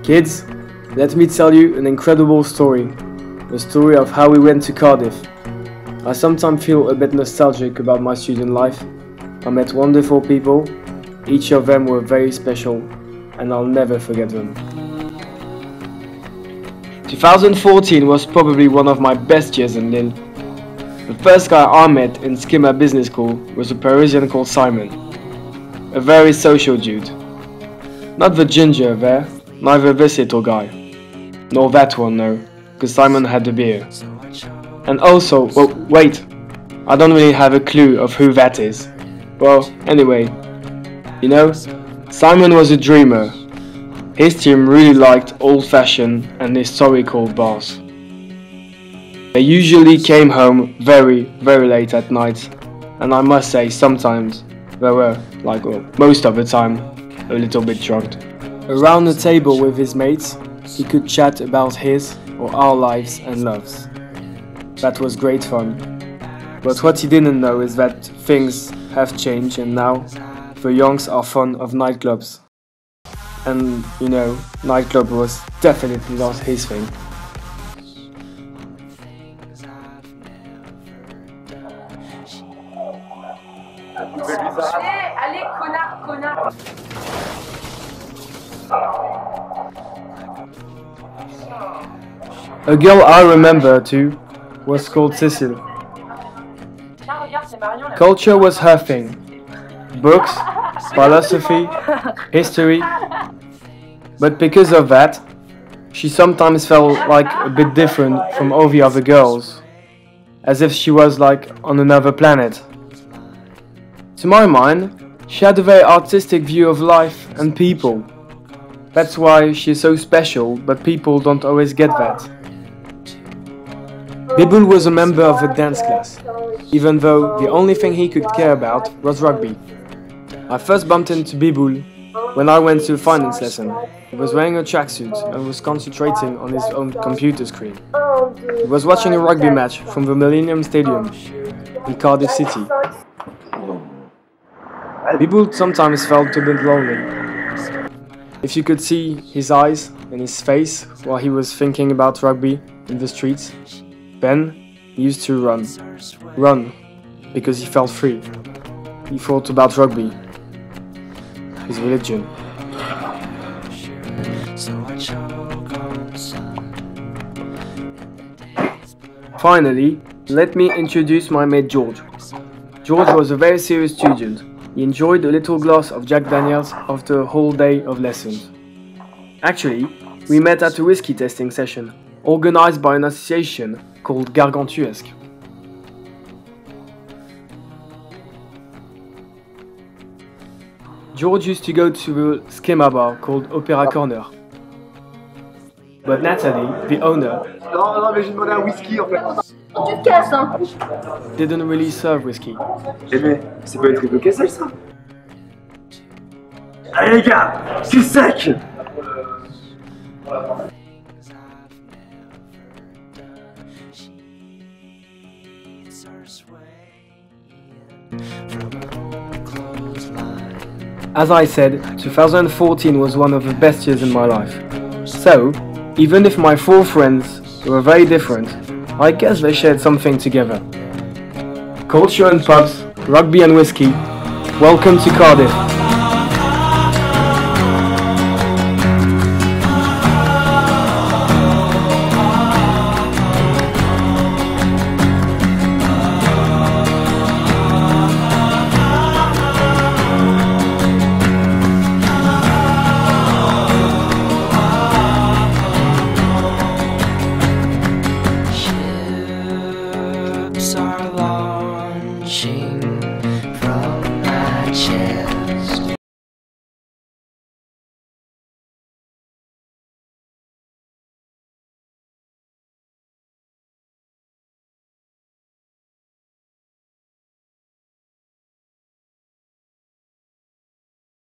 Kids, let me tell you an incredible story. The story of how we went to Cardiff. I sometimes feel a bit nostalgic about my student life. I met wonderful people, each of them were very special, and I'll never forget them. 2014 was probably one of my best years in Lille. The first guy I met in Schema Business School was a Parisian called Simon. A very social dude. Not the ginger there, neither this little guy. Nor that one, no, because Simon had the beer. And also, well, wait, I don't really have a clue of who that is. Well, anyway, you know, Simon was a dreamer. His team really liked old-fashioned and historical bars. They usually came home very, very late at night, and I must say sometimes they were, like, well, most of the time, a little bit drunk. Around the table with his mates, he could chat about his or our lives and loves. That was great fun. But what he didn't know is that things have changed and now the youngs are fond of nightclubs. And, you know, nightclub was definitely not his thing. Allez, connard. A girl I remember too was called Cecile. Culture was her thing. Books, philosophy, history. But because of that, she sometimes felt like a bit different from all the other girls. As if she was like on another planet. To my mind, she had a very artistic view of life and people. That's why she is so special, but people don't always get that. Biboul was a member of the dance class, even though the only thing he could care about was rugby. I first bumped into Biboul when I went to a finance lesson. He was wearing a tracksuit and was concentrating on his own computer screen. He was watching a rugby match from the Millennium Stadium in Cardiff City. Biboul sometimes felt a bit lonely. If you could see his eyes and his face while he was thinking about rugby in the streets, then he used to run. Run, because he felt free. He thought about rugby, his religion. Finally, let me introduce my mate George. George was a very serious student. He enjoyed a little glass of Jack Daniels after a whole day of lessons. Actually, we met at a whiskey tasting session, organized by an association called Gargantuesque. George used to go to a schema bar called Opera Corner. But Nathalie, the owner, Non, mais j'ai demandé un whisky en fait. Tu te casses, hein. didn't really serve whiskey. Eh mais, c'est pas une triple casselle ça. Allez les gars, c'est sec. As I said, 2014 was one of the best years in my life. So, even if my four friends were very different, I guess they shared something together. Culture and pubs, rugby and whiskey. Welcome to Cardiff.